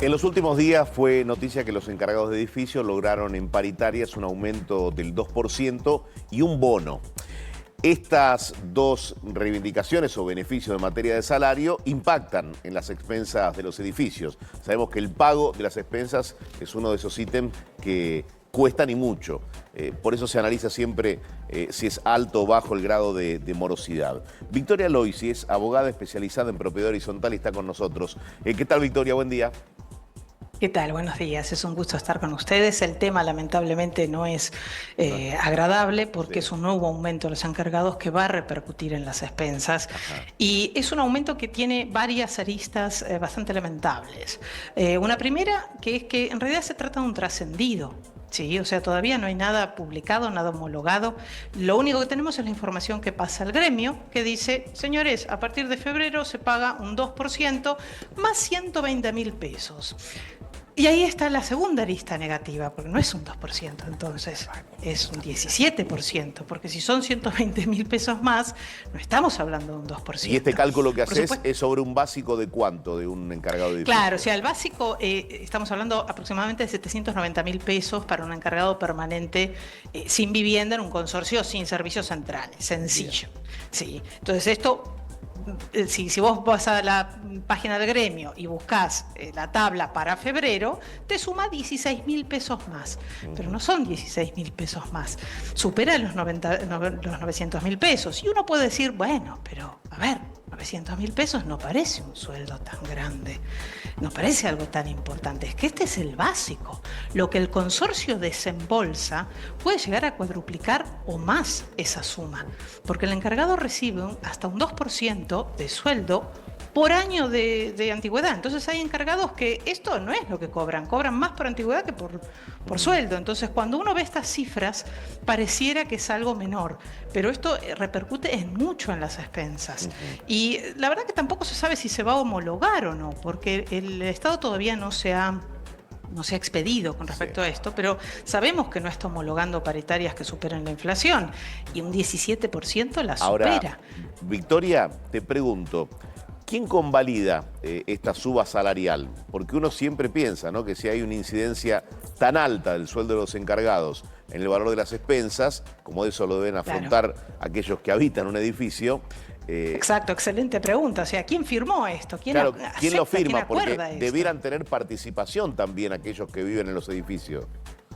En los últimos días fue noticia que los encargados de edificios lograron en paritarias un aumento del 2% y un bono. Estas dos reivindicaciones o beneficios en materia de salario impactan en las expensas de los edificios. Sabemos que el pago de las expensas es uno de esos ítems que cuestan y mucho. Por eso se analiza siempre si es alto o bajo el grado de morosidad. Victoria Loisi es abogada especializada en propiedad horizontal y está con nosotros. ¿Qué tal, Victoria? Buen día. ¿Qué tal? Buenos días. Es un gusto estar con ustedes. El tema lamentablemente no es agradable porque es un nuevo aumento de los encargados que va a repercutir en las expensas. Y es un aumento que tiene varias aristas bastante lamentables. Una primera, que es que en realidad se trata de un trascendido. Sí, o sea, todavía no hay nada publicado, nada homologado. Lo único que tenemos es la información que pasa al gremio, que dice, señores, a partir de febrero se paga un 2% más 120.000 pesos. Y ahí está la segunda arista negativa, porque no es un 2%, entonces es un 17%, porque si son 120.000 pesos más, no estamos hablando de un 2%. ¿Y este cálculo que haces es sobre un básico de cuánto, de un encargado de edificio? Claro, o sea, el básico, estamos hablando aproximadamente de 790.000 pesos para un encargado permanente sin vivienda en un consorcio sin servicios centrales, sencillo. Bien. Sí, entonces esto... Si vos vas a la página del gremio y buscás la tabla para febrero, te suma 16.000 pesos más. Pero no son 16.000 pesos más. Supera los 900.000 pesos. Y uno puede decir, bueno, pero a ver, 900.000 pesos no parece un sueldo tan grande. No parece algo tan importante. Es que este es el básico. Lo que el consorcio desembolsa puede llegar a cuadruplicar o más esa suma. Porque el encargado recibe hasta un 2% de sueldo por año de antigüedad. Entonces hay encargados que esto no es lo que cobran más por antigüedad que por sueldo. Entonces cuando uno ve estas cifras pareciera que es algo menor, pero esto repercute en mucho en las expensas. Y la verdad que tampoco se sabe si se va a homologar o no, porque el Estado todavía no se ha expedido con respecto a esto, pero sabemos que no está homologando paritarias que superen la inflación y un 17% la supera. Ahora, Victoria, te pregunto, ¿quién convalida esta suba salarial? Porque uno siempre piensa, ¿no?, que si hay una incidencia tan alta del sueldo de los encargados en el valor de las expensas, como eso lo deben afrontar aquellos que habitan un edificio. Exacto, excelente pregunta. O sea, ¿quién firmó esto? ¿Quién lo firma? Porque esto? debieran tener participación también aquellos que viven en los edificios.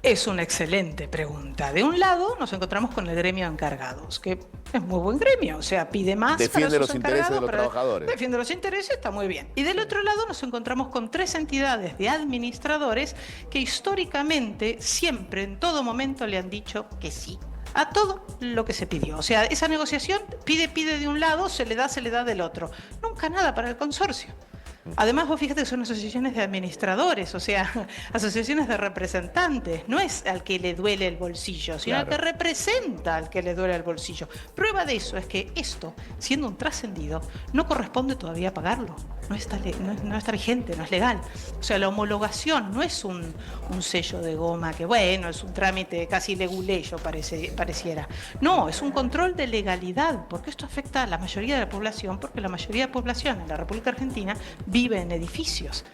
Es una excelente pregunta. De un lado nos encontramos con el gremio de encargados, que es muy buen gremio, o sea, pide más. Defiende los intereses de los trabajadores. Defiende los intereses, está muy bien. Y del otro lado nos encontramos con tres entidades de administradores que históricamente, siempre, en todo momento le han dicho que sí a todo lo que se pidió. O sea, esa negociación pide de un lado, se le da del otro. Nunca nada para el consorcio. Además, vos fíjate que son asociaciones de administradores, o sea, asociaciones de representantes. No es al que le duele el bolsillo, sino al que representa al que le duele el bolsillo. Prueba de eso es que esto, siendo un trascendido, no corresponde todavía pagarlo. No está vigente, no es legal. O sea, la homologación no es un sello de goma que, bueno, es un trámite casi leguleyo, pareciera. No, es un control de legalidad, porque esto afecta a la mayoría de la población, porque la mayoría de la población en la República Argentina vive en edificios.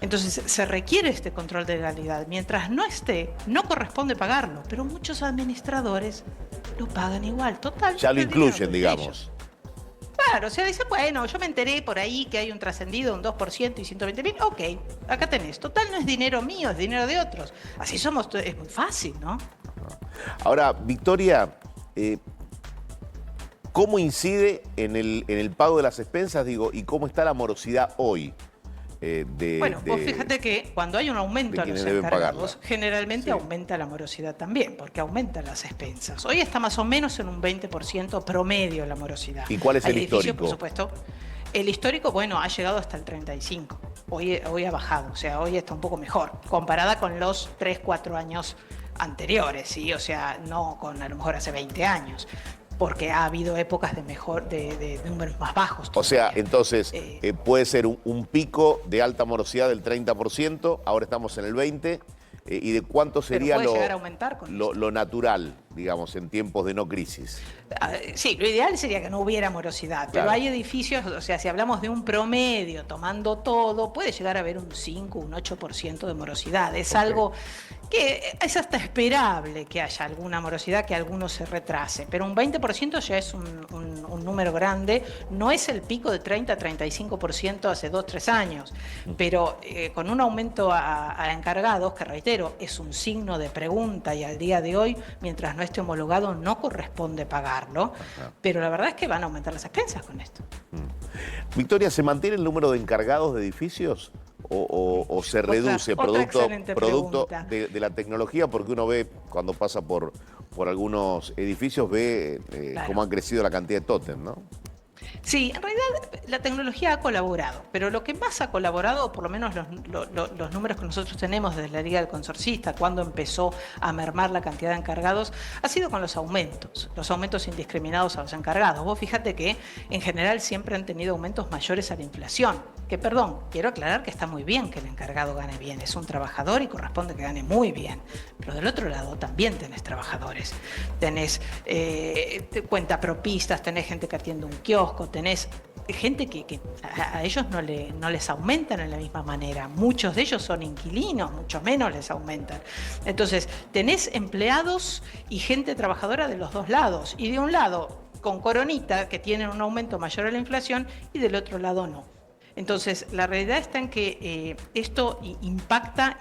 Entonces se requiere este control de legalidad. Mientras no esté, no corresponde pagarlo, pero muchos administradores lo pagan igual. Total. Ya lo incluyen, digamos. Claro, o sea, dicen, bueno, yo me enteré por ahí que hay un trascendido, un 2% y 120.000. Ok, acá tenés. Total, no es dinero mío, es dinero de otros. Así somos, es muy fácil, ¿no? Ahora, Victoria, ¿cómo incide en el pago de las expensas, digo, y cómo está la morosidad hoy? Vos fíjate que cuando hay un aumento a los encargados, generalmente aumenta la morosidad también, porque aumentan las expensas. Hoy está más o menos en un 20% promedio la morosidad. ¿Y cuál es el histórico? Por supuesto. El histórico, bueno, ha llegado hasta el 35%. Hoy ha bajado, o sea, hoy está un poco mejor, comparada con los 3, 4 años anteriores, ¿sí? O sea, no con a lo mejor hace 20 años. Porque ha habido épocas de números más bajos todavía. O sea, entonces, puede ser un pico de alta morosidad del 30%, ahora estamos en el 20%, ¿y de cuánto sería llegar a aumentar con lo natural? digamos, en tiempos de no crisis? Sí, lo ideal sería que no hubiera morosidad, pero Claro. hay edificios, o sea, si hablamos de un promedio, tomando todo, puede llegar a haber un 5, un 8% de morosidad. Es Ok. algo que es hasta esperable que haya alguna morosidad, que alguno se retrase, pero un 20% ya es un número grande, no es el pico de 30-35% hace 2-3 años, pero con un aumento a encargados, que reitero, es un signo de pregunta y al día de hoy, mientras no esté homologado, no corresponde pagarlo, pero la verdad es que van a aumentar las expensas con esto. Victoria, ¿se mantiene el número de encargados de edificios o se reduce otra excelente producto pregunta. de la tecnología? Porque uno ve, cuando pasa por algunos edificios, ve Claro. cómo ha crecido la cantidad de tótem, ¿no? Sí, en realidad la tecnología ha colaborado, pero lo que más ha colaborado, por lo menos los números que nosotros tenemos desde la Liga del Consorcista, cuando empezó a mermar la cantidad de encargados, ha sido con los aumentos indiscriminados a los encargados. Vos fíjate que en general siempre han tenido aumentos mayores a la inflación, que perdón, quiero aclarar que está muy bien que el encargado gane bien, es un trabajador y corresponde que gane muy bien, pero del otro lado también tenés trabajadores, tenés cuentapropistas, tenés gente que atiende un kiosco, tenés gente que a ellos no les aumentan en la misma manera. Muchos de ellos son inquilinos, mucho menos les aumentan. Entonces, tenés empleados y gente trabajadora de los dos lados. Y de un lado, con coronita, que tienen un aumento mayor a la inflación, y del otro lado no. Entonces, la realidad está en que esto impacta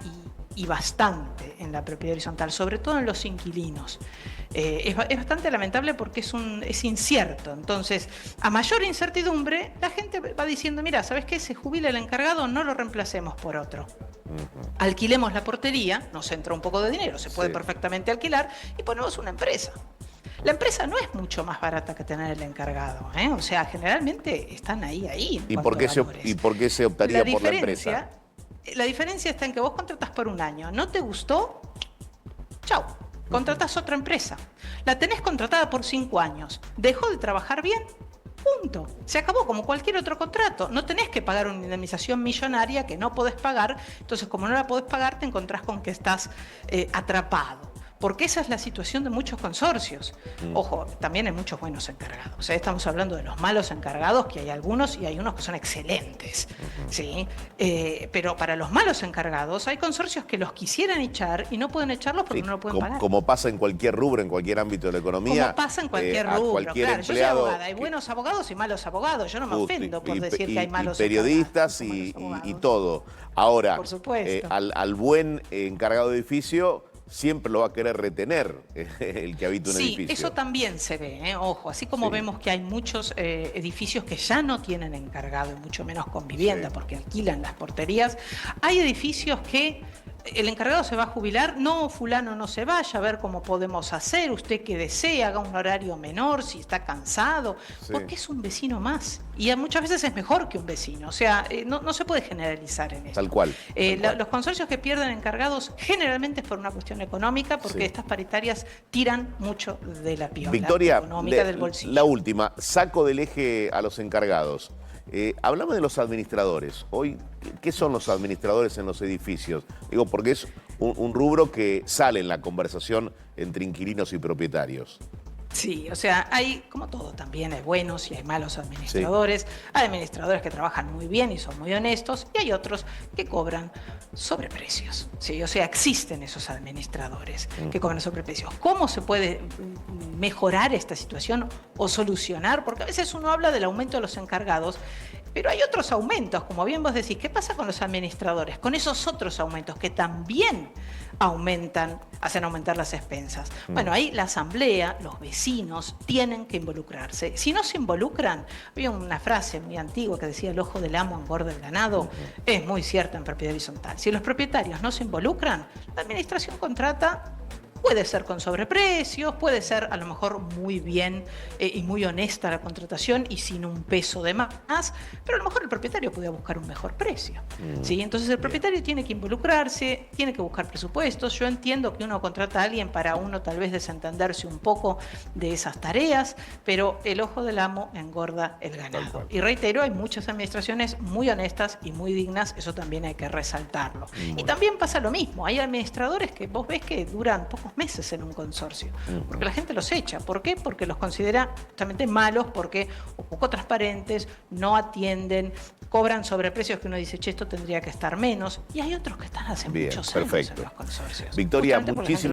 y bastante en la propiedad horizontal, sobre todo en los inquilinos. Es bastante lamentable porque es incierto. Entonces, a mayor incertidumbre, la gente va diciendo, mira, ¿sabes qué? Se jubila el encargado, no lo reemplacemos por otro. Alquilemos la portería, nos entra un poco de dinero, se puede perfectamente alquilar y ponemos una empresa. La empresa no es mucho más barata que tener el encargado, ¿eh? O sea, generalmente están ahí. ¿Y por qué se optaría por la empresa? La diferencia está en que vos contratás por un año, ¿no te gustó? Chau, contratás otra empresa. La tenés contratada por 5 años, ¿dejó de trabajar bien? Punto. Se acabó como cualquier otro contrato. No tenés que pagar una indemnización millonaria que no podés pagar. Entonces, como no la podés pagar, te encontrás con que estás atrapado. Porque esa es la situación de muchos consorcios. Ojo, también hay muchos buenos encargados. O sea, estamos hablando de los malos encargados, que hay algunos y hay unos que son excelentes. ¿Sí? Pero para los malos encargados hay consorcios que los quisieran echar y no pueden echarlos porque no lo pueden pagar. Como pasa en cualquier rubro, en cualquier ámbito de la economía. Como pasa en cualquier rubro, cualquier claro. Yo soy empleado abogada, hay buenos abogados y malos abogados. Yo no me ofendo por decir que hay malos periodistas encargados, y todo. Ahora, por supuesto. Al buen encargado de edificio siempre lo va a querer retener el que habita un edificio. Sí, eso también se ve, ojo, así como vemos que hay muchos edificios que ya no tienen encargado, y mucho menos con vivienda, porque alquilan las porterías, hay edificios que el encargado se va a jubilar, no, fulano no se vaya, a ver cómo podemos hacer, usted que desee, haga un horario menor si está cansado, porque es un vecino más. Y muchas veces es mejor que un vecino, o sea, no se puede generalizar en eso. Tal cual. Los consorcios que pierden encargados generalmente es por una cuestión económica, porque estas paritarias tiran mucho de la piola Victoria, económica del bolsillo. La última, saco del eje a los encargados. Hablamos de los administradores. Hoy, ¿qué son los administradores en los edificios? Digo, porque es un rubro que sale en la conversación entre inquilinos y propietarios. Sí, o sea, hay, como todo también, hay buenos y hay malos administradores. Hay administradores que trabajan muy bien y son muy honestos, y hay otros que cobran sobreprecios. Sí, o sea, existen esos administradores que cobran sobreprecios. ¿Cómo se puede mejorar esta situación o solucionar? Porque a veces uno habla del aumento de los encargados, pero hay otros aumentos, como bien vos decís. ¿Qué pasa con los administradores? Con esos otros aumentos que también hacen aumentar las expensas. Bueno, ahí la asamblea, los vecinos, tienen que involucrarse. Si no se involucran, había una frase muy antigua que decía: el ojo del amo engorda el ganado. Es muy cierta en propiedad horizontal. Si los propietarios no se involucran, la administración contrata. Puede ser con sobreprecios, puede ser a lo mejor muy bien y muy honesta la contratación y sin un peso de más, pero a lo mejor el propietario podría buscar un mejor precio. ¿Sí? Entonces el propietario tiene que involucrarse, tiene que buscar presupuestos. Yo entiendo que uno contrata a alguien para uno tal vez desentenderse un poco de esas tareas, pero el ojo del amo engorda el ganado. Y reitero, hay muchas administraciones muy honestas y muy dignas, eso también hay que resaltarlo. Y también pasa lo mismo, hay administradores que vos ves que duran pocos tantos meses en un consorcio, porque la gente los echa. ¿Por qué? Porque los considera justamente malos, porque o poco transparentes, no atienden, cobran sobreprecios que uno dice, che, esto tendría que estar menos, y hay otros que están hace Bien, muchos años perfecto. en los consorcios. Victoria, Justamente porque la gente muchísimas